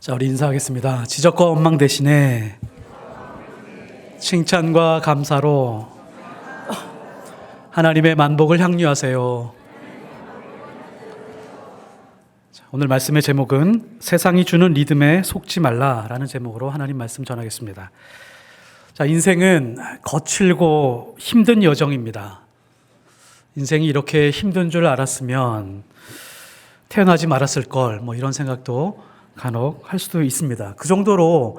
자, 우리 인사하겠습니다. 지적과 원망 대신에 칭찬과 감사로 하나님의 만복을 향유하세요. 자, 오늘 말씀의 제목은 세상이 주는 리듬에 속지 말라라는 제목으로 하나님 말씀 전하겠습니다. 자, 인생은 거칠고 힘든 여정입니다. 인생이 이렇게 힘든 줄 알았으면 태어나지 말았을 걸, 이런 생각도 간혹 할 수도 있습니다. 그 정도로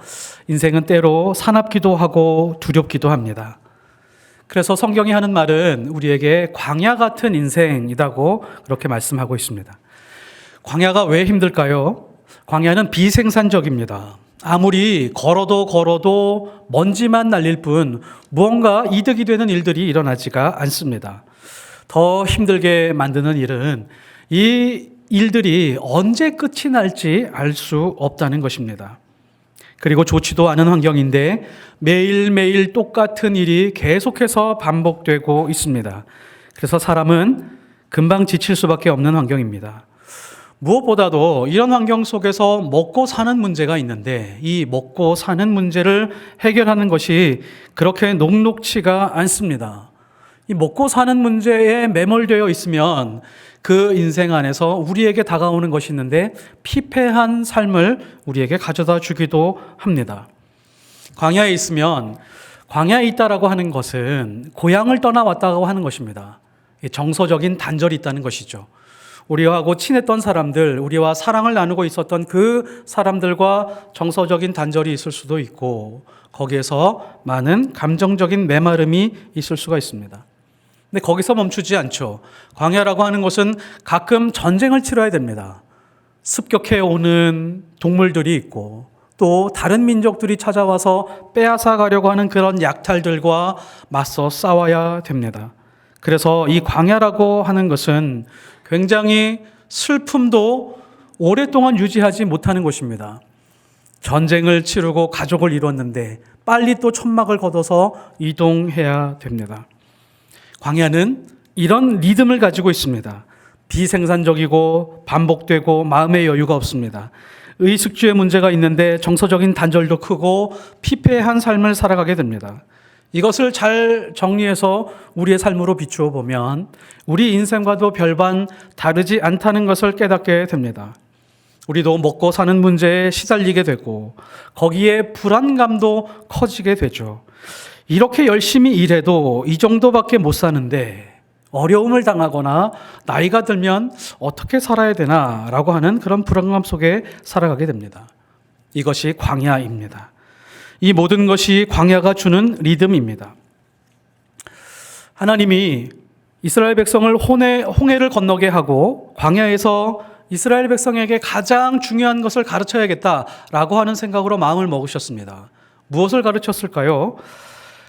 인생은 때로 사납기도 하고 두렵기도 합니다. 그래서 성경이 하는 말은 우리에게 광야 같은 인생이라고 그렇게 말씀하고 있습니다. 광야가 왜 힘들까요? 광야는 비생산적입니다. 아무리 걸어도 먼지만 날릴 뿐 무언가 이득이 되는 일들이 일어나지가 않습니다. 더 힘들게 만드는 일은 이 일들이 언제 끝이 날지 알 수 없다는 것입니다. 그리고 좋지도 않은 환경인데 매일매일 똑같은 일이 계속해서 반복되고 있습니다. 그래서 사람은 금방 지칠 수밖에 없는 환경입니다. 무엇보다도 이런 환경 속에서 먹고 사는 문제가 있는데 이 먹고 사는 문제를 해결하는 것이 그렇게 녹록치가 않습니다. 이 먹고 사는 문제에 매몰되어 있으면 그 인생 안에서 우리에게 다가오는 것이 있는데 피폐한 삶을 우리에게 가져다 주기도 합니다. 광야에 있으면 광야에 있다라고 하는 것은 고향을 떠나왔다고 하는 것입니다. 정서적인 단절이 있다는 것이죠. 우리하고 친했던 사람들, 우리와 사랑을 나누고 있었던 그 사람들과 정서적인 단절이 있을 수도 있고 거기에서 많은 감정적인 메마름이 있을 수가 있습니다. 근데 거기서 멈추지 않죠. 광야라고 하는 것은 가끔 전쟁을 치러야 됩니다. 습격해 오는 동물들이 있고 또 다른 민족들이 찾아와서 빼앗아 가려고 하는 그런 약탈들과 맞서 싸워야 됩니다. 그래서 이 광야라고 하는 것은 굉장히 슬픔도 오랫동안 유지하지 못하는 곳입니다. 전쟁을 치르고 가족을 이뤘는데 빨리 또 천막을 걷어서 이동해야 됩니다. 광야는 이런 리듬을 가지고 있습니다. 비생산적이고 반복되고 마음의 여유가 없습니다. 의식주의 문제가 있는데 정서적인 단절도 크고 피폐한 삶을 살아가게 됩니다. 이것을 잘 정리해서 우리의 삶으로 비추어 보면 우리 인생과도 별반 다르지 않다는 것을 깨닫게 됩니다. 우리도 먹고 사는 문제에 시달리게 되고 거기에 불안감도 커지게 되죠. 이렇게 열심히 일해도 이 정도밖에 못 사는데 어려움을 당하거나 나이가 들면 어떻게 살아야 되나라고 하는 그런 불안감 속에 살아가게 됩니다. 이것이 광야입니다. 이 모든 것이 광야가 주는 리듬입니다. 하나님이 이스라엘 백성을 홍해를 건너게 하고 광야에서 이스라엘 백성에게 가장 중요한 것을 가르쳐야겠다라고 하는 생각으로 마음을 먹으셨습니다. 무엇을 가르쳤을까요?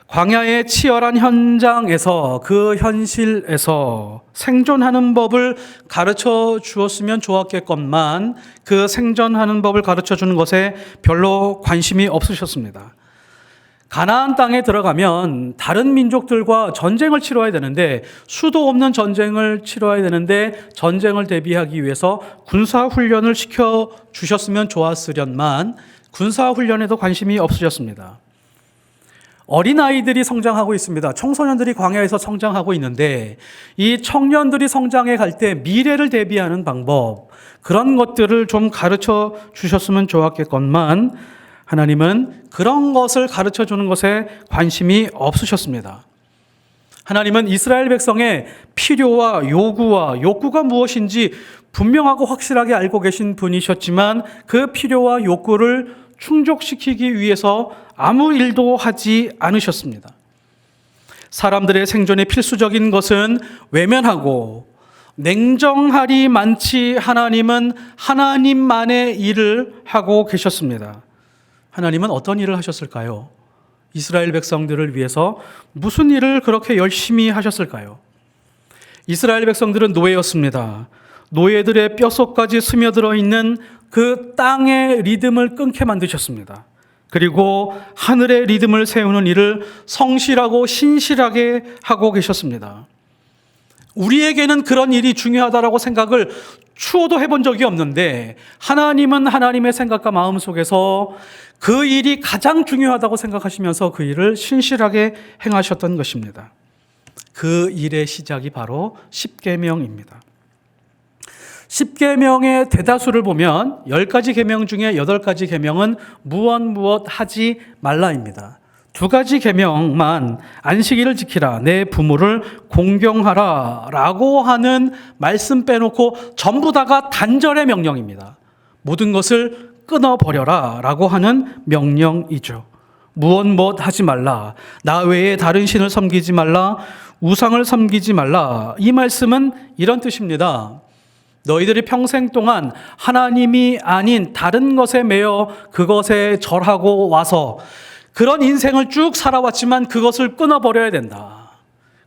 광야의 치열한 현장에서 그 현실에서 생존하는 법을 가르쳐 주었으면 좋았겠건만 그 생존하는 법을 가르쳐 주는 것에 별로 관심이 없으셨습니다. 가나안 땅에 들어가면 다른 민족들과 전쟁을 치러야 되는데 수도 없는 전쟁을 치러야 되는데 전쟁을 대비하기 위해서 군사훈련을 시켜 주셨으면 좋았으련만 군사훈련에도 관심이 없으셨습니다. 어린아이들이 성장하고 있습니다. 청소년들이 광야에서 성장하고 있는데 이 청년들이 성장해 갈 때 미래를 대비하는 방법, 그런 것들을 좀 가르쳐 주셨으면 좋았겠건만 하나님은 그런 것을 가르쳐 주는 것에 관심이 없으셨습니다. 하나님은 이스라엘 백성의 필요와 요구와 욕구가 무엇인지 분명하고 확실하게 알고 계신 분이셨지만 그 필요와 욕구를 충족시키기 위해서 아무 일도 하지 않으셨습니다. 사람들의 생존에 필수적인 것은 외면하고 냉정하리 많지 하나님은 하나님만의 일을 하고 계셨습니다. 하나님은 어떤 일을 하셨을까요? 이스라엘 백성들을 위해서 무슨 일을 그렇게 열심히 하셨을까요? 이스라엘 백성들은 노예였습니다. 노예들의 뼛속까지 스며들어 있는 그 땅의 리듬을 끊게 만드셨습니다. 그리고 하늘의 리듬을 세우는 일을 성실하고 신실하게 하고 계셨습니다. 우리에게는 그런 일이 중요하다라고 생각을 추호도 해본 적이 없는데 하나님은 하나님의 생각과 마음 속에서 그 일이 가장 중요하다고 생각하시면서 그 일을 신실하게 행하셨던 것입니다. 그 일의 시작이 바로 십계명입니다. 십계명의 대다수를 보면 10가지 계명 중에 8가지 계명은 무엇 하지 말라입니다. 2가지 계명만 안식일을 지키라, 내 부모를 공경하라 라고 하는 말씀 빼놓고 전부 다가 단절의 명령입니다. 모든 것을 끊어버려라 라고 하는 명령이죠. 무엇 하지 말라, 나 외에 다른 신을 섬기지 말라, 우상을 섬기지 말라. 이 말씀은 이런 뜻입니다. 너희들이 평생 동안 하나님이 아닌 다른 것에 매여 그것에 절하고 와서 그런 인생을 쭉 살아왔지만 그것을 끊어버려야 된다.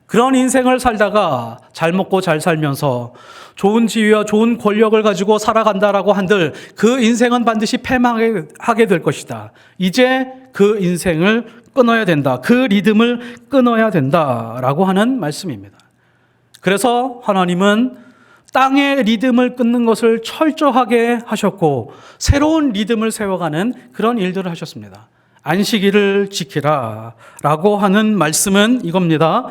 그런 인생을 살다가 잘 먹고 잘 살면서 좋은 지위와 좋은 권력을 가지고 살아간다라고 한들 그 인생은 반드시 패망하게 될 것이다. 이제 그 인생을 끊어야 된다. 그 리듬을 끊어야 된다라고 하는 말씀입니다. 그래서 하나님은 땅의 리듬을 끊는 것을 철저하게 하셨고 새로운 리듬을 세워가는 그런 일들을 하셨습니다. 안식일을 지키라 라고 하는 말씀은 이겁니다.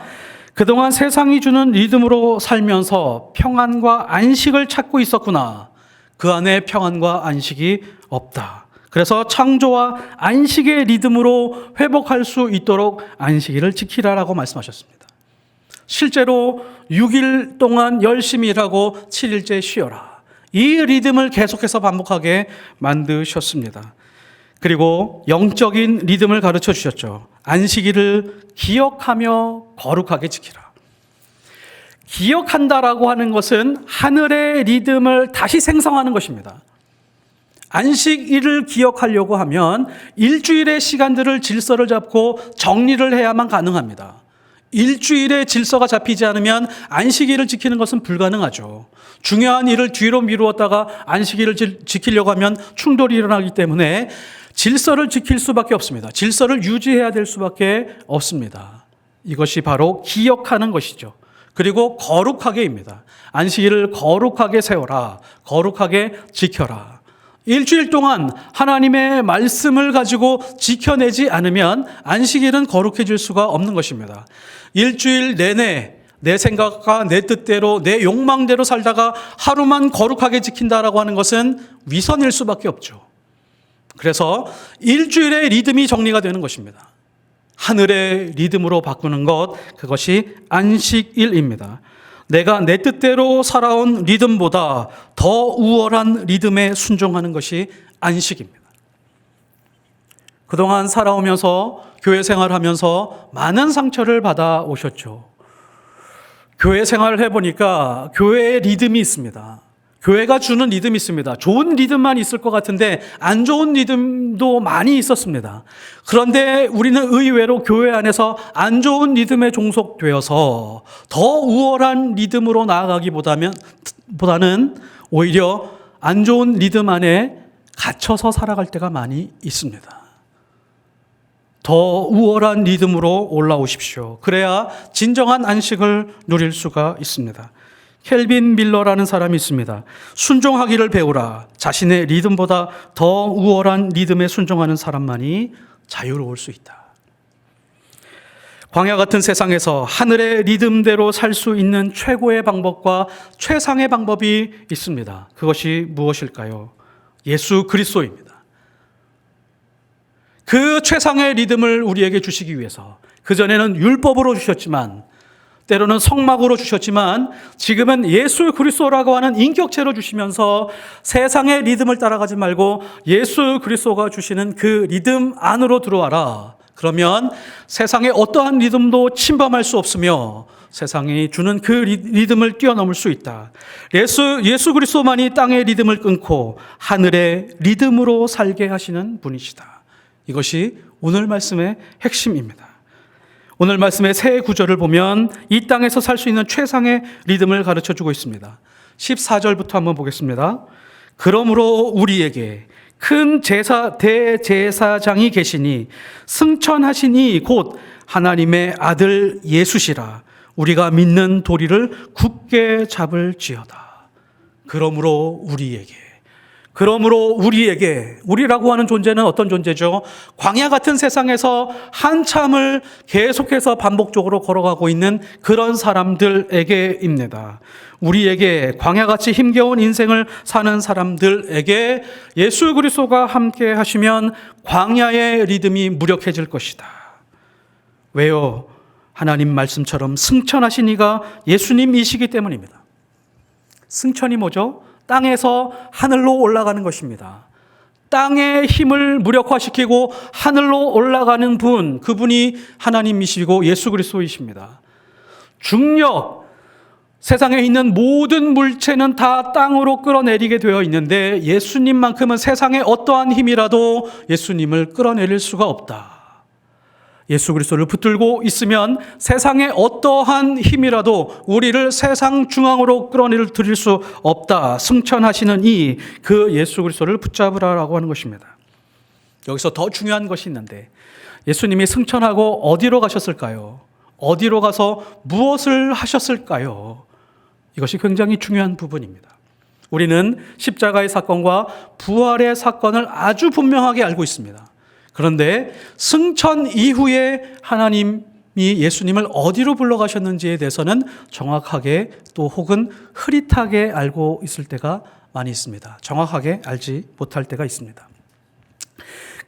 그동안 세상이 주는 리듬으로 살면서 평안과 안식을 찾고 있었구나. 그 안에 평안과 안식이 없다. 그래서 창조와 안식의 리듬으로 회복할 수 있도록 안식일을 지키라라고 말씀하셨습니다. 실제로 6일 동안 열심히 일하고 7일째 쉬어라. 이 리듬을 계속해서 반복하게 만드셨습니다. 그리고 영적인 리듬을 가르쳐 주셨죠. 안식일을 기억하며 거룩하게 지키라. 기억한다라고 하는 것은 하늘의 리듬을 다시 생성하는 것입니다. 안식일을 기억하려고 하면 일주일의 시간들을 질서를 잡고 정리를 해야만 가능합니다. 일주일의 질서가 잡히지 않으면 안식일을 지키는 것은 불가능하죠. 중요한 일을 뒤로 미루었다가 안식일을 지키려고 하면 충돌이 일어나기 때문에 질서를 지킬 수밖에 없습니다. 질서를 유지해야 될 수밖에 없습니다. 이것이 바로 기억하는 것이죠. 그리고 거룩하게입니다. 안식일을 거룩하게 세워라. 거룩하게 지켜라. 일주일 동안 하나님의 말씀을 가지고 지켜내지 않으면 안식일은 거룩해질 수가 없는 것입니다. 일주일 내내 내 생각과 내 뜻대로 내 욕망대로 살다가 하루만 거룩하게 지킨다라고 하는 것은 위선일 수밖에 없죠. 그래서 일주일의 리듬이 정리가 되는 것입니다. 하늘의 리듬으로 바꾸는 것, 그것이 안식일입니다. 내가 내 뜻대로 살아온 리듬보다 더 우월한 리듬에 순종하는 것이 안식입니다. 그동안 살아오면서 교회 생활하면서 많은 상처를 받아 오셨죠. 교회 생활을 해보니까 교회의 리듬이 있습니다. 교회가 주는 리듬이 있습니다. 좋은 리듬만 있을 것 같은데 안 좋은 리듬도 많이 있었습니다. 그런데 우리는 의외로 교회 안에서 안 좋은 리듬에 종속되어서 더 우월한 리듬으로 나아가기보다는 오히려 안 좋은 리듬 안에 갇혀서 살아갈 때가 많이 있습니다. 더 우월한 리듬으로 올라오십시오. 그래야 진정한 안식을 누릴 수가 있습니다. 켈빈 밀러라는 사람이 있습니다. 순종하기를 배우라. 자신의 리듬보다 더 우월한 리듬에 순종하는 사람만이 자유로울 수 있다. 광야 같은 세상에서 하늘의 리듬대로 살 수 있는 최고의 방법과 최상의 방법이 있습니다. 그것이 무엇일까요? 예수 그리스도입니다. 그 최상의 리듬을 우리에게 주시기 위해서 그전에는 율법으로 주셨지만 때로는 성막으로 주셨지만 지금은 예수 그리스도라고 하는 인격체로 주시면서 세상의 리듬을 따라가지 말고 예수 그리스도가 주시는 그 리듬 안으로 들어와라. 그러면 세상의 어떠한 리듬도 침범할 수 없으며 세상이 주는 그 리듬을 뛰어넘을 수 있다. 예수 그리스도만이 땅의 리듬을 끊고 하늘의 리듬으로 살게 하시는 분이시다. 이것이 오늘 말씀의 핵심입니다. 오늘 말씀의 세 구절을 보면 이 땅에서 살 수 있는 최상의 리듬을 가르쳐주고 있습니다. 14절부터 한번 보겠습니다. 그러므로 우리에게 큰 대제사장이 계시니 승천하시니 곧 하나님의 아들 예수시라. 우리가 믿는 도리를 굳게 잡을지어다. 그러므로 우리라고 하는 존재는 어떤 존재죠? 광야 같은 세상에서 한참을 계속해서 반복적으로 걸어가고 있는 그런 사람들에게입니다. 우리에게 광야같이 힘겨운 인생을 사는 사람들에게 예수 그리스도가 함께 하시면 광야의 리듬이 무력해질 것이다. 왜요? 하나님 말씀처럼 승천하신 이가 예수님이시기 때문입니다. 승천이 뭐죠? 땅에서 하늘로 올라가는 것입니다. 땅의 힘을 무력화시키고 하늘로 올라가는 분, 그분이 하나님이시고 예수 그리스도이십니다. 중력, 세상에 있는 모든 물체는 다 땅으로 끌어내리게 되어 있는데 예수님만큼은 세상의 어떠한 힘이라도 예수님을 끌어내릴 수가 없다. 예수 그리스도를 붙들고 있으면 세상의 어떠한 힘이라도 우리를 세상 중앙으로 끌어내릴 수 없다. 승천하시는 그 예수 그리스도를 붙잡으라라고 하는 것입니다. 여기서 더 중요한 것이 있는데 예수님이 승천하고 어디로 가셨을까요? 어디로 가서 무엇을 하셨을까요? 이것이 굉장히 중요한 부분입니다. 우리는 십자가의 사건과 부활의 사건을 아주 분명하게 알고 있습니다. 그런데 승천 이후에 하나님이 예수님을 어디로 불러가셨는지에 대해서는 정확하게 또 혹은 흐릿하게 알고 있을 때가 많이 있습니다. 정확하게 알지 못할 때가 있습니다.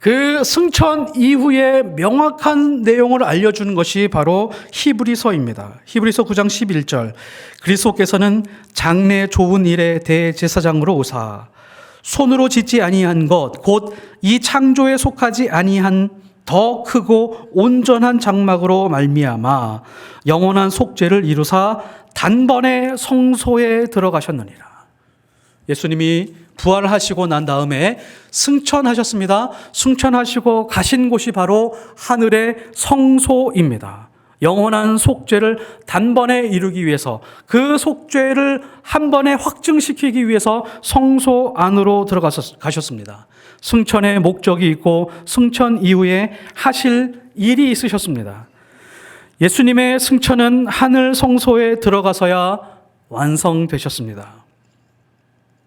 그 승천 이후에 명확한 내용을 알려주는 것이 바로 히브리서입니다. 히브리서 9장 11절 그리스도께서는 장래 좋은 일의 대제사장으로 오사 손으로 짓지 아니한 것 곧 이 창조에 속하지 아니한 더 크고 온전한 장막으로 말미암아 영원한 속죄를 이루사 단번에 성소에 들어가셨느니라. 예수님이 부활하시고 난 다음에 승천하셨습니다. 승천하시고 가신 곳이 바로 하늘의 성소입니다. 영원한 속죄를 단번에 이루기 위해서 그 속죄를 한 번에 확증시키기 위해서 성소 안으로 들어가셨습니다. 승천의 목적이 있고 승천 이후에 하실 일이 있으셨습니다. 예수님의 승천은 하늘 성소에 들어가서야 완성되셨습니다.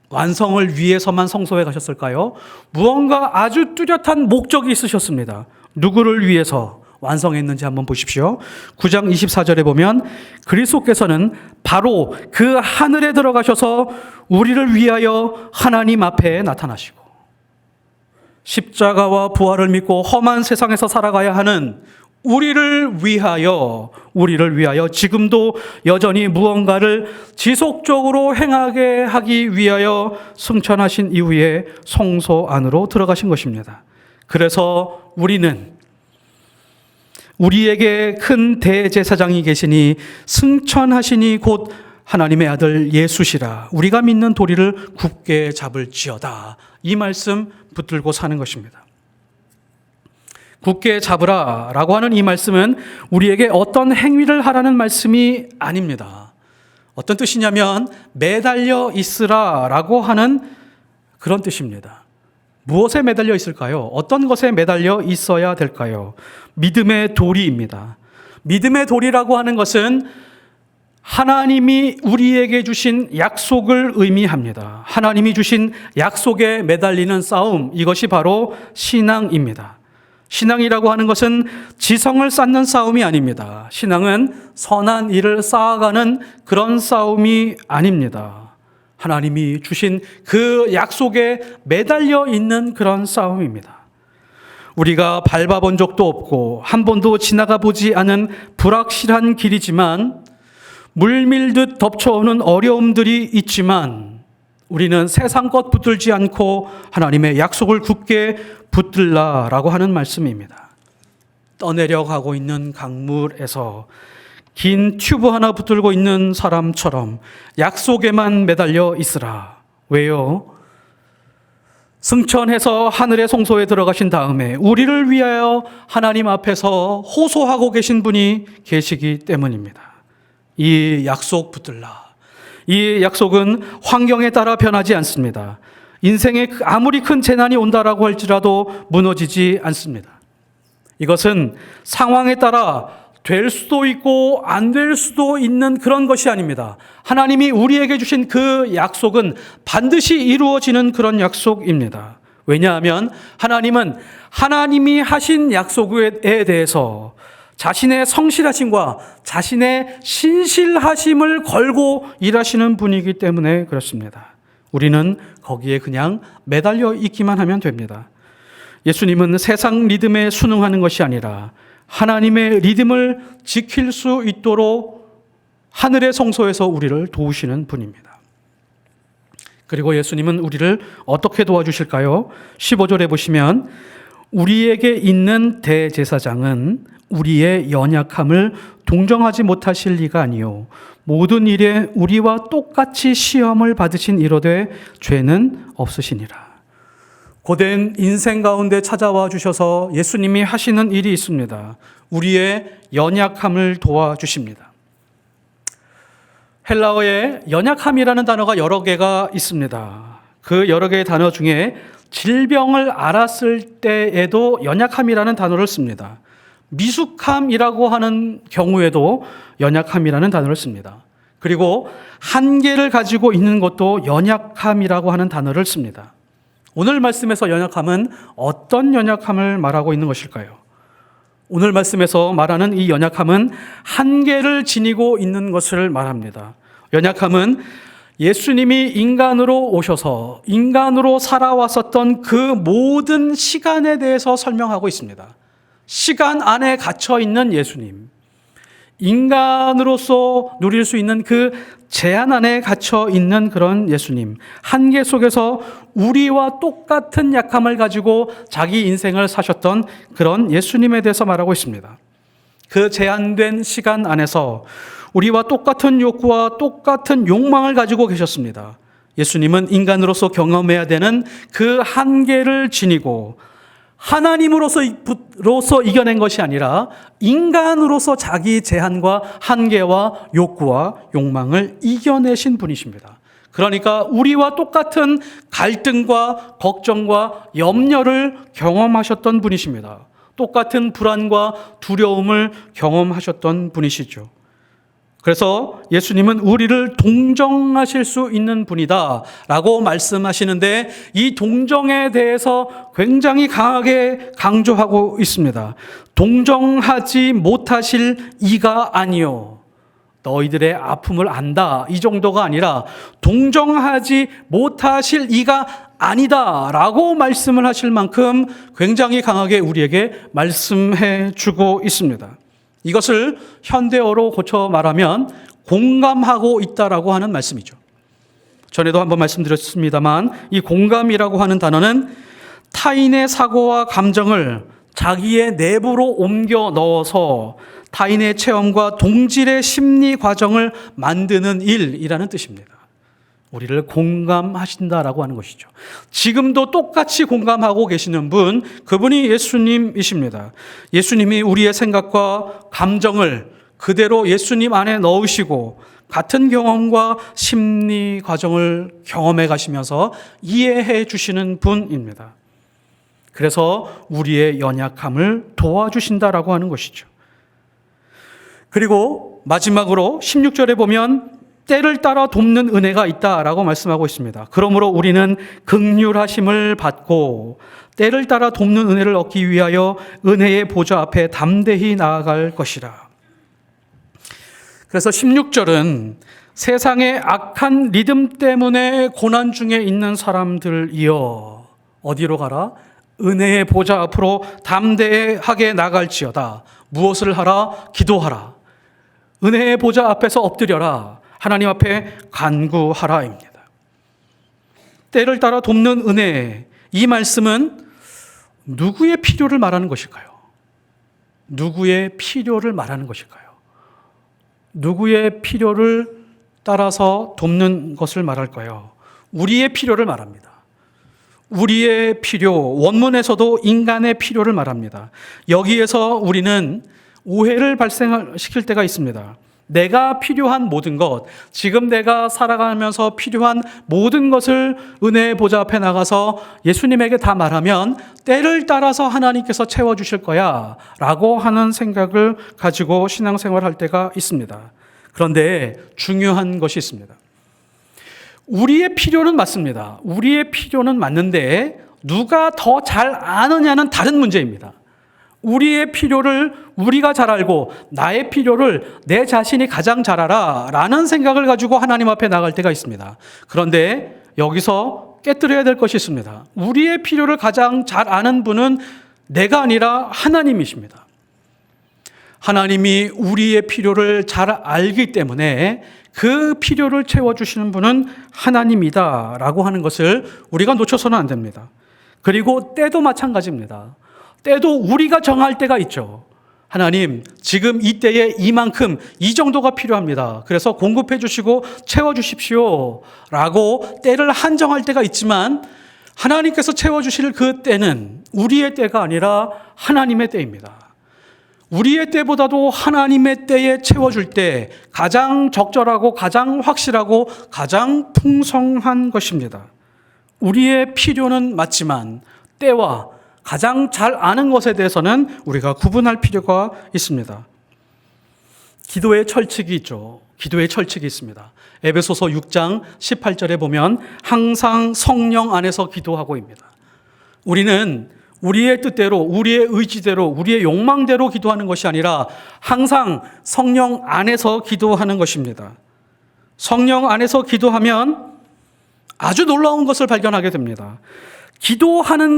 완성을 위해서만 성소에 가셨을까요? 무언가 아주 뚜렷한 목적이 있으셨습니다. 누구를 위해서 완성했는지 한번 보십시오. 9장 24절에 보면 그리스도께서는 바로 그 하늘에 들어가셔서 우리를 위하여 하나님 앞에 나타나시고 십자가와 부활을 믿고 험한 세상에서 살아가야 하는 우리를 위하여 지금도 여전히 무언가를 지속적으로 행하게 하기 위하여 승천하신 이후에 성소 안으로 들어가신 것입니다. 그래서 우리에게 큰 대제사장이 계시니 승천하시니 곧 하나님의 아들 예수시라. 우리가 믿는 도리를 굳게 잡을지어다. 이 말씀 붙들고 사는 것입니다. 굳게 잡으라 라고 하는 이 말씀은 우리에게 어떤 행위를 하라는 말씀이 아닙니다. 어떤 뜻이냐면 매달려 있으라 라고 하는 그런 뜻입니다. 무엇에 매달려 있을까요? 어떤 것에 매달려 있어야 될까요? 믿음의 도리입니다. 믿음의 도리라고 하는 것은 하나님이 우리에게 주신 약속을 의미합니다. 하나님이 주신 약속에 매달리는 싸움, 이것이 바로 신앙입니다. 신앙이라고 하는 것은 지성을 쌓는 싸움이 아닙니다. 신앙은 선한 일을 쌓아가는 그런 싸움이 아닙니다. 하나님이 주신 그 약속에 매달려 있는 그런 싸움입니다. 우리가 밟아본 적도 없고 한 번도 지나가 보지 않은 불확실한 길이지만 물밀듯 덮쳐오는 어려움들이 있지만 우리는 세상 것 붙들지 않고 하나님의 약속을 굳게 붙들라라고 하는 말씀입니다. 떠내려 가고 있는 강물에서 긴 튜브 하나 붙들고 있는 사람처럼 약속에만 매달려 있으라. 왜요? 승천해서 하늘의 성소에 들어가신 다음에 우리를 위하여 하나님 앞에서 호소하고 계신 분이 계시기 때문입니다. 이 약속 붙들라. 이 약속은 환경에 따라 변하지 않습니다. 인생에 아무리 큰 재난이 온다라고 할지라도 무너지지 않습니다. 이것은 상황에 따라 될 수도 있고 안 될 수도 있는 그런 것이 아닙니다. 하나님이 우리에게 주신 그 약속은 반드시 이루어지는 그런 약속입니다. 왜냐하면 하나님은 하나님이 하신 약속에 대해서 자신의 성실하심과 자신의 신실하심을 걸고 일하시는 분이기 때문에 그렇습니다. 우리는 거기에 그냥 매달려 있기만 하면 됩니다. 예수님은 세상 리듬에 순응하는 것이 아니라 하나님의 리듬을 지킬 수 있도록 하늘의 성소에서 우리를 도우시는 분입니다. 그리고 예수님은 우리를 어떻게 도와주실까요? 15절에 보시면 우리에게 있는 대제사장은 우리의 연약함을 동정하지 못하실 리가 아니요 모든 일에 우리와 똑같이 시험을 받으신 이로되 죄는 없으시니라. 고된 인생 가운데 찾아와 주셔서 예수님이 하시는 일이 있습니다. 우리의 연약함을 도와주십니다. 헬라어에 연약함이라는 단어가 여러 개가 있습니다. 그 여러 개의 단어 중에 질병을 앓았을 때에도 연약함이라는 단어를 씁니다. 미숙함이라고 하는 경우에도 연약함이라는 단어를 씁니다. 그리고 한계를 가지고 있는 것도 연약함이라고 하는 단어를 씁니다. 오늘 말씀에서 연약함은 어떤 연약함을 말하고 있는 것일까요? 오늘 말씀에서 말하는 이 연약함은 한계를 지니고 있는 것을 말합니다. 연약함은 예수님이 인간으로 오셔서 인간으로 살아왔었던 그 모든 시간에 대해서 설명하고 있습니다. 시간 안에 갇혀 있는 예수님, 인간으로서 누릴 수 있는 그 제한 안에 갇혀 있는 그런 예수님, 한계 속에서 우리와 똑같은 약함을 가지고 자기 인생을 사셨던 그런 예수님에 대해서 말하고 있습니다. 그 제한된 시간 안에서 우리와 똑같은 욕구와 똑같은 욕망을 가지고 계셨습니다. 예수님은 인간으로서 경험해야 되는 그 한계를 지니고 하나님으로서 이겨낸 것이 아니라 인간으로서 자기 제한과 한계와 욕구와 욕망을 이겨내신 분이십니다. 그러니까 우리와 똑같은 갈등과 걱정과 염려를 경험하셨던 분이십니다. 똑같은 불안과 두려움을 경험하셨던 분이시죠. 그래서 예수님은 우리를 동정하실 수 있는 분이다 라고 말씀하시는데 이 동정에 대해서 굉장히 강하게 강조하고 있습니다. 동정하지 못하실 이가 아니요 너희들의 아픔을 안다 이 정도가 아니라 동정하지 못하실 이가 아니다 라고 말씀을 하실 만큼 굉장히 강하게 우리에게 말씀해 주고 있습니다. 이것을 현대어로 고쳐 말하면 공감하고 있다라고 하는 말씀이죠. 전에도 한번 말씀드렸습니다만 이 공감이라고 하는 단어는 타인의 사고와 감정을 자기의 내부로 옮겨 넣어서 타인의 체험과 동질의 심리 과정을 만드는 일이라는 뜻입니다. 우리를 공감하신다라고 하는 것이죠. 지금도 똑같이 공감하고 계시는 분, 그분이 예수님이십니다. 예수님이 우리의 생각과 감정을 그대로 예수님 안에 넣으시고 같은 경험과 심리 과정을 경험해 가시면서 이해해 주시는 분입니다. 그래서 우리의 연약함을 도와주신다라고 하는 것이죠. 그리고 마지막으로 16절에 보면 때를 따라 돕는 은혜가 있다라고 말씀하고 있습니다. 그러므로 우리는 긍휼하심을 받고 때를 따라 돕는 은혜를 얻기 위하여 은혜의 보좌 앞에 담대히 나아갈 것이라. 그래서 16절은 세상의 악한 리듬 때문에 고난 중에 있는 사람들이여 어디로 가라? 은혜의 보좌 앞으로 담대하게 나갈지어다. 무엇을 하라? 기도하라. 은혜의 보좌 앞에서 엎드려라. 하나님 앞에 간구하라입니다. 때를 따라 돕는 은혜, 이 말씀은 누구의 필요를 말하는 것일까요? 누구의 필요를 말하는 것일까요? 누구의 필요를 따라서 돕는 것을 말할까요? 우리의 필요를 말합니다. 우리의 필요, 원문에서도 인간의 필요를 말합니다. 여기에서 우리는 오해를 발생시킬 때가 있습니다. 내가 필요한 모든 것, 지금 내가 살아가면서 필요한 모든 것을 은혜의 보좌 앞에 나가서 예수님에게 다 말하면 때를 따라서 하나님께서 채워주실 거야 라고 하는 생각을 가지고 신앙생활할 때가 있습니다. 그런데 중요한 것이 있습니다. 우리의 필요는 맞습니다. 우리의 필요는 맞는데 누가 더 잘 아느냐는 다른 문제입니다. 우리의 필요를 우리가 잘 알고 나의 필요를 내 자신이 가장 잘 알아 라는 생각을 가지고 하나님 앞에 나갈 때가 있습니다. 그런데 여기서 깨뜨려야 될 것이 있습니다. 우리의 필요를 가장 잘 아는 분은 내가 아니라 하나님이십니다. 하나님이 우리의 필요를 잘 알기 때문에 그 필요를 채워주시는 분은 하나님이다라고 하는 것을 우리가 놓쳐서는 안 됩니다. 그리고 때도 마찬가지입니다. 때도 우리가 정할 때가 있죠. 하나님, 지금 이 때에 이만큼, 이 정도가 필요합니다. 그래서 공급해 주시고 채워주십시오 라고 때를 한정할 때가 있지만 하나님께서 채워주실 그 때는 우리의 때가 아니라 하나님의 때입니다. 우리의 때보다도 하나님의 때에 채워줄 때 가장 적절하고 가장 확실하고 가장 풍성한 것입니다. 우리의 필요는 맞지만 때와 가장 잘 아는 것에 대해서는 우리가 구분할 필요가 있습니다. 기도의 철칙이 있죠. 기도의 철칙이 있습니다. 에베소서 6장 18절에 보면 항상 성령 안에서 기도하고입니다. 우리는 우리의 뜻대로, 우리의 의지대로, 우리의 욕망대로 기도하는 것이 아니라 항상 성령 안에서 기도하는 것입니다. 성령 안에서 기도하면 아주 놀라운 것을 발견하게 됩니다. 기도하면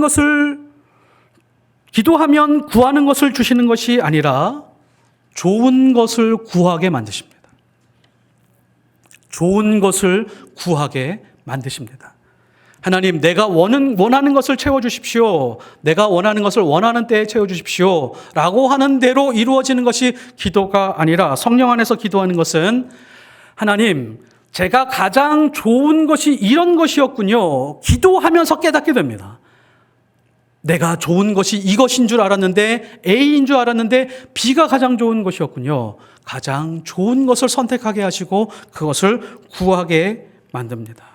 구하는 것을 주시는 것이 아니라 좋은 것을 구하게 만드십니다. 좋은 것을 구하게 만드십니다. 하나님, 내가 원하는 것을 채워주십시오. 내가 원하는 것을 원하는 때에 채워주십시오. 라고 하는 대로 이루어지는 것이 기도가 아니라 성령 안에서 기도하는 것은 하나님, 제가 가장 좋은 것이 이런 것이었군요. 기도하면서 깨닫게 됩니다. 내가 좋은 것이 이것인 줄 알았는데 A인 줄 알았는데 B가 가장 좋은 것이었군요. 가장 좋은 것을 선택하게 하시고 그것을 구하게 만듭니다.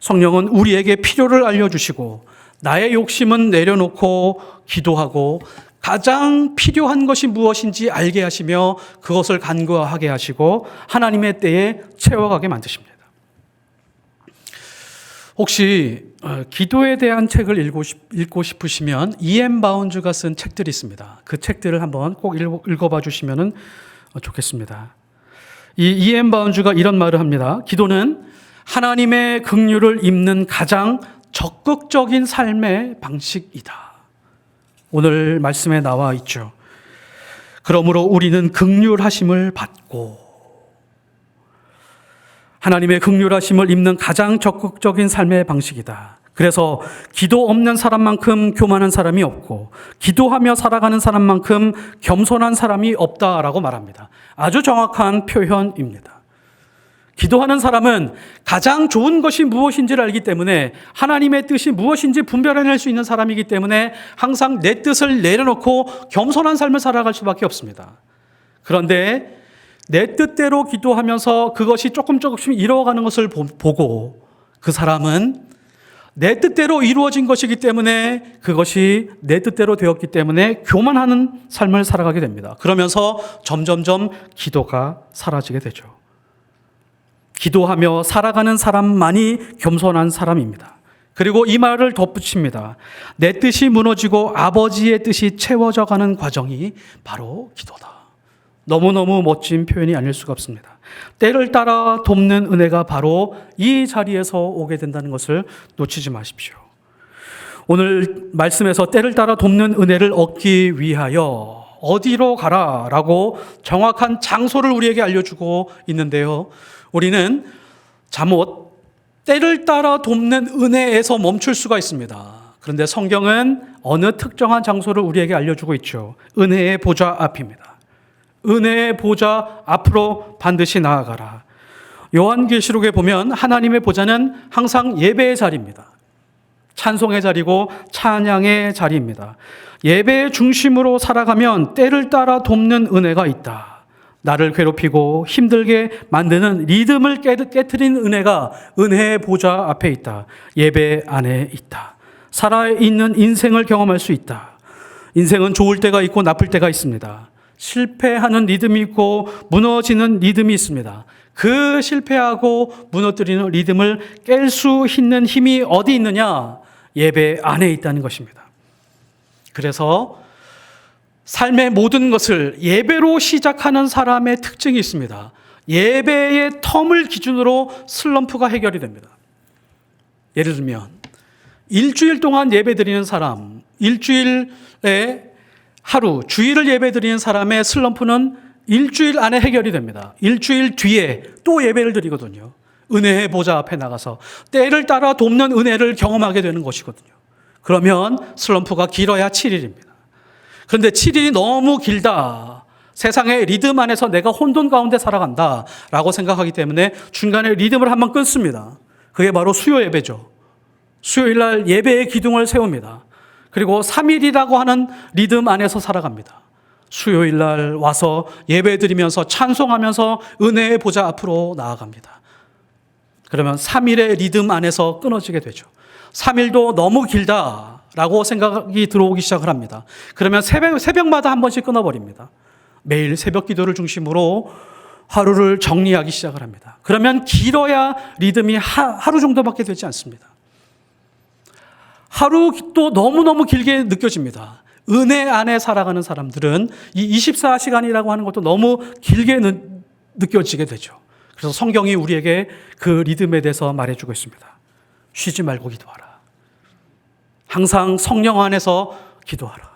성령은 우리에게 필요를 알려주시고 나의 욕심은 내려놓고 기도하고 가장 필요한 것이 무엇인지 알게 하시며 그것을 간구하게 하시고 하나님의 때에 채워가게 만드십니다. 혹시 기도에 대한 책을 읽고 싶으시면 E.M. 바운즈가 쓴 책들이 있습니다. 그 책들을 한번 꼭 읽어봐 주시면 좋겠습니다. 이 E.M. 바운즈가 이런 말을 합니다. 기도는 하나님의 긍휼을 입는 가장 적극적인 삶의 방식이다. 오늘 말씀에 나와 있죠. 그러므로 우리는 긍휼하심을 받고 하나님의 긍휼하심을 입는 가장 적극적인 삶의 방식이다. 그래서 기도 없는 사람만큼 교만한 사람이 없고 기도하며 살아가는 사람만큼 겸손한 사람이 없다라고 말합니다. 아주 정확한 표현입니다. 기도하는 사람은 가장 좋은 것이 무엇인지를 알기 때문에 하나님의 뜻이 무엇인지 분별해낼 수 있는 사람이기 때문에 항상 내 뜻을 내려놓고 겸손한 삶을 살아갈 수밖에 없습니다. 그런데 내 뜻대로 기도하면서 그것이 조금씩 이루어가는 것을 보고 그 사람은 내 뜻대로 이루어진 것이기 때문에 그것이 내 뜻대로 되었기 때문에 교만하는 삶을 살아가게 됩니다. 그러면서 점점점 기도가 사라지게 되죠. 기도하며 살아가는 사람만이 겸손한 사람입니다. 그리고 이 말을 덧붙입니다. 내 뜻이 무너지고 아버지의 뜻이 채워져가는 과정이 바로 기도다. 너무너무 멋진 표현이 아닐 수가 없습니다. 때를 따라 돕는 은혜가 바로 이 자리에서 오게 된다는 것을 놓치지 마십시오. 오늘 말씀에서 때를 따라 돕는 은혜를 얻기 위하여 어디로 가라라고 정확한 장소를 우리에게 알려주고 있는데요. 우리는 잠옷 때를 따라 돕는 은혜에서 멈출 수가 있습니다. 그런데 성경은 어느 특정한 장소를 우리에게 알려주고 있죠. 은혜의 보좌 앞입니다. 은혜의 보좌 앞으로 반드시 나아가라. 요한계시록에 보면 하나님의 보좌는 항상 예배의 자리입니다. 찬송의 자리고 찬양의 자리입니다. 예배의 중심으로 살아가면 때를 따라 돕는 은혜가 있다. 나를 괴롭히고 힘들게 만드는 리듬을 깨트린 은혜가 은혜의 보좌 앞에 있다. 예배 안에 있다. 살아있는 인생을 경험할 수 있다. 인생은 좋을 때가 있고 나쁠 때가 있습니다. 실패하는 리듬이 있고 무너지는 리듬이 있습니다. 그 실패하고 무너뜨리는 리듬을 깰 수 있는 힘이 어디 있느냐? 예배 안에 있다는 것입니다. 그래서 삶의 모든 것을 예배로 시작하는 사람의 특징이 있습니다. 예배의 텀을 기준으로 슬럼프가 해결이 됩니다. 예를 들면 일주일 동안 예배 드리는 사람, 일주일에 하루, 주일을 예배 드리는 사람의 슬럼프는 일주일 안에 해결이 됩니다. 일주일 뒤에 또 예배를 드리거든요. 은혜의 보좌 앞에 나가서 때를 따라 돕는 은혜를 경험하게 되는 것이거든요. 그러면 슬럼프가 길어야 7일입니다. 그런데 7일이 너무 길다. 세상의 리듬 안에서 내가 혼돈 가운데 살아간다 라고 생각하기 때문에 중간에 리듬을 한번 끊습니다. 그게 바로 수요 예배죠. 수요일 날 예배의 기둥을 세웁니다. 그리고 3일이라고 하는 리듬 안에서 살아갑니다. 수요일 날 와서 예배 드리면서 찬송하면서 은혜의 보좌 앞으로 나아갑니다. 그러면 3일의 리듬 안에서 끊어지게 되죠. 3일도 너무 길다라고 생각이 들어오기 시작을 합니다. 그러면 새벽마다 한 번씩 끊어버립니다. 매일 새벽 기도를 중심으로 하루를 정리하기 시작을 합니다. 그러면 길어야 리듬이 하루 정도밖에 되지 않습니다. 하루도 너무너무 길게 느껴집니다. 은혜 안에 살아가는 사람들은 이 24시간이라고 하는 것도 너무 길게 느껴지게 되죠. 그래서 성경이 우리에게 그 리듬에 대해서 말해주고 있습니다. 쉬지 말고 기도하라. 항상 성령 안에서 기도하라.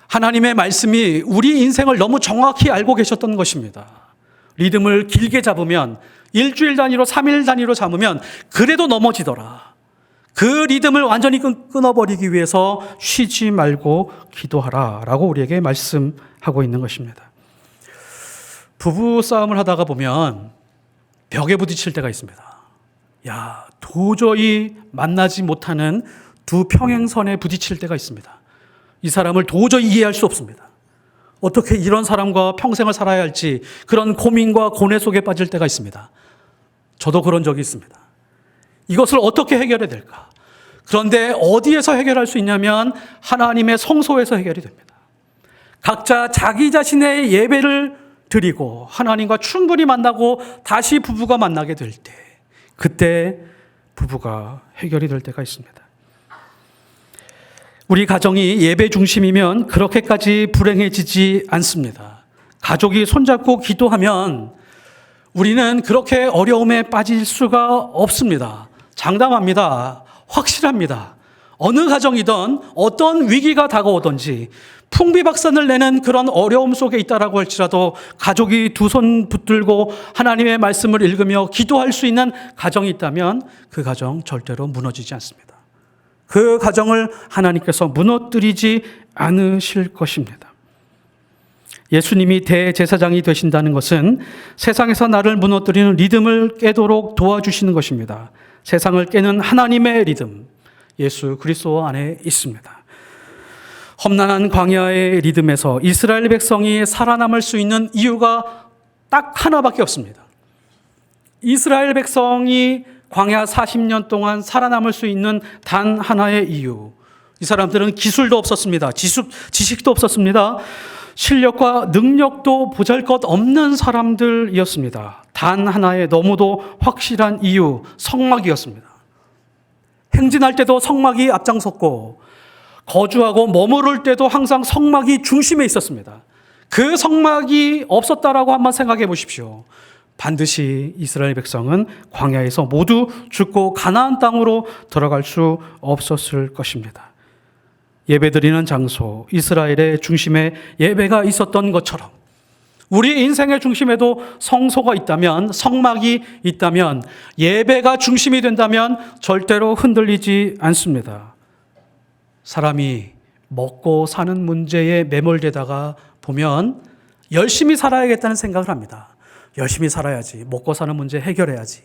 하나님의 말씀이 우리 인생을 너무 정확히 알고 계셨던 것입니다. 리듬을 길게 잡으면 일주일 단위로 3일 단위로 잡으면 그래도 넘어지더라. 그 리듬을 완전히 끊어버리기 위해서 쉬지 말고 기도하라 라고 우리에게 말씀하고 있는 것입니다. 부부 싸움을 하다가 보면 벽에 부딪힐 때가 있습니다. 도저히 만나지 못하는 두 평행선에 부딪힐 때가 있습니다. 이 사람을 도저히 이해할 수 없습니다. 어떻게 이런 사람과 평생을 살아야 할지 그런 고민과 고뇌 속에 빠질 때가 있습니다. 저도 그런 적이 있습니다. 이것을 어떻게 해결해야 될까? 그런데 어디에서 해결할 수 있냐면 하나님의 성소에서 해결이 됩니다. 각자 자기 자신의 예배를 드리고 하나님과 충분히 만나고 다시 부부가 만나게 될 때, 그때 부부가 해결이 될 때가 있습니다. 우리 가정이 예배 중심이면 그렇게까지 불행해지지 않습니다. 가족이 손잡고 기도하면 우리는 그렇게 어려움에 빠질 수가 없습니다. 장담합니다. 확실합니다. 어느 가정이든 어떤 위기가 다가오든지 풍비박산을 내는 그런 어려움 속에 있다라고 할지라도 가족이 두 손 붙들고 하나님의 말씀을 읽으며 기도할 수 있는 가정이 있다면 그 가정 절대로 무너지지 않습니다. 그 가정을 하나님께서 무너뜨리지 않으실 것입니다. 예수님이 대제사장이 되신다는 것은 세상에서 나를 무너뜨리는 리듬을 깨도록 도와주시는 것입니다. 세상을 깨는 하나님의 리듬, 예수 그리스도 안에 있습니다. 험난한 광야의 리듬에서 이스라엘 백성이 살아남을 수 있는 이유가 딱 하나밖에 없습니다. 이스라엘 백성이 광야 40년 동안 살아남을 수 있는 단 하나의 이유. 이 사람들은 기술도 없었습니다. 지식도 없었습니다. 실력과 능력도 보잘것없는 사람들이었습니다. 단 하나의 너무도 확실한 이유, 성막이었습니다. 행진할 때도 성막이 앞장섰고 거주하고 머무를 때도 항상 성막이 중심에 있었습니다. 그 성막이 없었다라고 한번 생각해 보십시오. 반드시 이스라엘 백성은 광야에서 모두 죽고 가나안 땅으로 들어갈 수 없었을 것입니다. 예배드리는 장소, 이스라엘의 중심에 예배가 있었던 것처럼 우리 인생의 중심에도 성소가 있다면, 성막이 있다면, 예배가 중심이 된다면 절대로 흔들리지 않습니다. 사람이 먹고 사는 문제에 매몰되다가 보면 열심히 살아야겠다는 생각을 합니다. 열심히 살아야지, 먹고 사는 문제 해결해야지,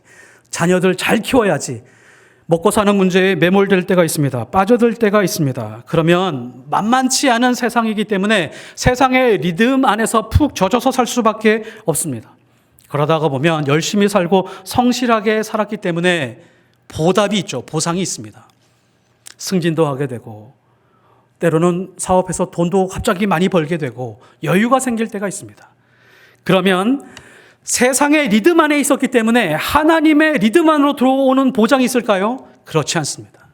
자녀들 잘 키워야지, 먹고 사는 문제에 매몰될 때가 있습니다. 빠져들 때가 있습니다. 그러면 만만치 않은 세상이기 때문에 세상의 리듬 안에서 푹 젖어서 살 수밖에 없습니다. 그러다가 보면 열심히 살고 성실하게 살았기 때문에 보답이 있죠. 보상이 있습니다. 승진도 하게 되고 때로는 사업에서 돈도 갑자기 많이 벌게 되고 여유가 생길 때가 있습니다. 그러면 세상의 리듬 안에 있었기 때문에 하나님의 리듬 안으로 들어오는 보장이 있을까요? 그렇지 않습니다.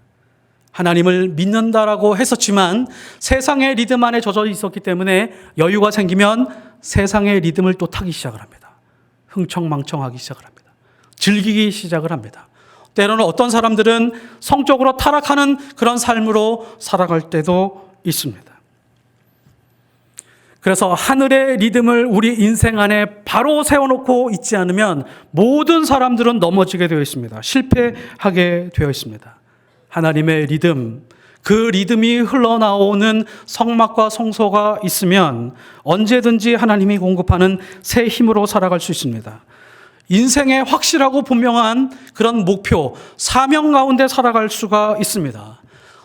하나님을 믿는다라고 했었지만 세상의 리듬 안에 젖어 있었기 때문에 여유가 생기면 세상의 리듬을 또 타기 시작을 합니다. 흥청망청하기 시작을 합니다. 즐기기 시작을 합니다. 때로는 어떤 사람들은 성적으로 타락하는 그런 삶으로 살아갈 때도 있습니다. 그래서 하늘의 리듬을 우리 인생 안에 바로 세워놓고 있지 않으면 모든 사람들은 넘어지게 되어 있습니다. 실패하게 되어 있습니다. 하나님의 리듬, 그 리듬이 흘러나오는 성막과 성소가 있으면 언제든지 하나님이 공급하는 새 힘으로 살아갈 수 있습니다. 인생의 확실하고 분명한 그런 목표, 사명 가운데 살아갈 수가 있습니다.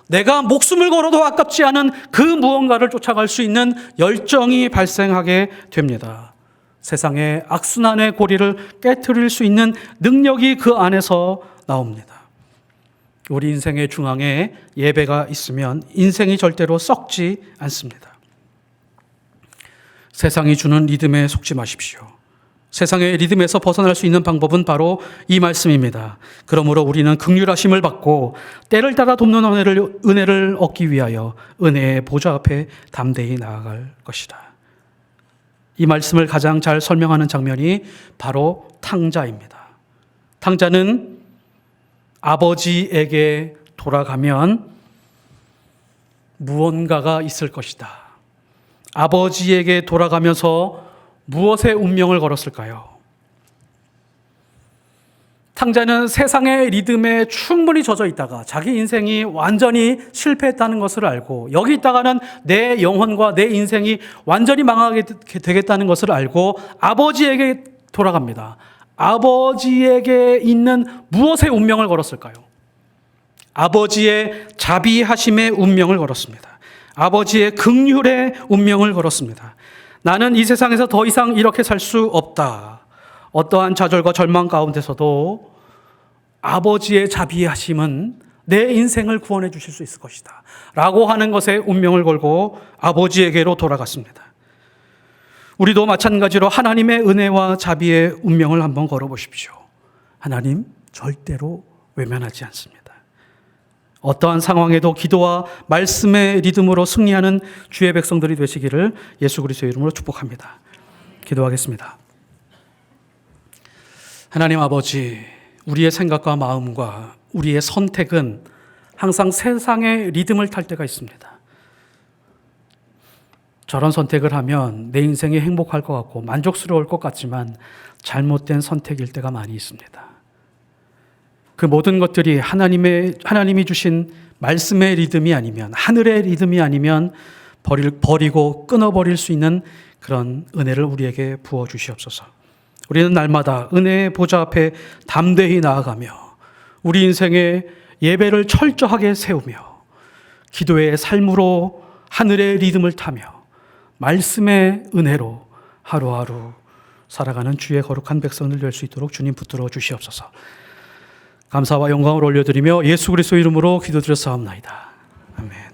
내가 목숨을 걸어도 아깝지 않은 그 무언가를 쫓아갈 수 있는 열정이 발생하게 됩니다. 세상의 악순환의 고리를 깨트릴 수 있는 능력이 그 안에서 나옵니다. 우리 인생의 중앙에 예배가 있으면 인생이 절대로 썩지 않습니다. 세상이 주는 리듬에 속지 마십시오. 세상의 리듬에서 벗어날 수 있는 방법은 바로 이 말씀입니다. 그러므로 우리는 긍휼하심을 받고 때를 따라 돕는 은혜를 얻기 위하여 은혜의 보좌 앞에 담대히 나아갈 것이다. 이 말씀을 가장 잘 설명하는 장면이 바로 탕자입니다. 탕자는 아버지에게 돌아가면 무언가가 있을 것이다. 아버지에게 돌아가면서 무엇의 운명을 걸었을까요? 탕자는 세상의 리듬에 충분히 젖어 있다가 자기 인생이 완전히 실패했다는 것을 알고 여기 있다가는 내 영혼과 내 인생이 완전히 망하게 되겠다는 것을 알고 아버지에게 돌아갑니다. 아버지에게 있는 무엇의 운명을 걸었을까요? 아버지의 자비하심의 운명을 걸었습니다. 아버지의 긍휼의 운명을 걸었습니다. 나는 이 세상에서 더 이상 이렇게 살 수 없다. 어떠한 좌절과 절망 가운데서도 아버지의 자비하심은 내 인생을 구원해 주실 수 있을 것이다. 라고 하는 것에 운명을 걸고 아버지에게로 돌아갔습니다. 우리도 마찬가지로 하나님의 은혜와 자비의 운명을 한번 걸어보십시오. 하나님 절대로 외면하지 않습니다. 어떠한 상황에도 기도와 말씀의 리듬으로 승리하는 주의 백성들이 되시기를 예수 그리스도의 이름으로 축복합니다. 기도하겠습니다. 하나님 아버지, 우리의 생각과 마음과 우리의 선택은 항상 세상의 리듬을 탈 때가 있습니다. 저런 선택을 하면 내 인생이 행복할 것 같고 만족스러울 것 같지만 잘못된 선택일 때가 많이 있습니다. 그 모든 것들이 하나님이 주신 말씀의 리듬이 아니면, 하늘의 리듬이 아니면 버리고 끊어버릴 수 있는 그런 은혜를 우리에게 부어 주시옵소서. 우리는 날마다 은혜의 보좌 앞에 담대히 나아가며 우리 인생의 예배를 철저하게 세우며 기도의 삶으로 하늘의 리듬을 타며 말씀의 은혜로 하루하루 살아가는 주의 거룩한 백성들 될 수 있도록 주님 붙들어 주시옵소서. 감사와 영광을 올려드리며 예수 그리스도 이름으로 기도드렸사옵나이다. 아멘.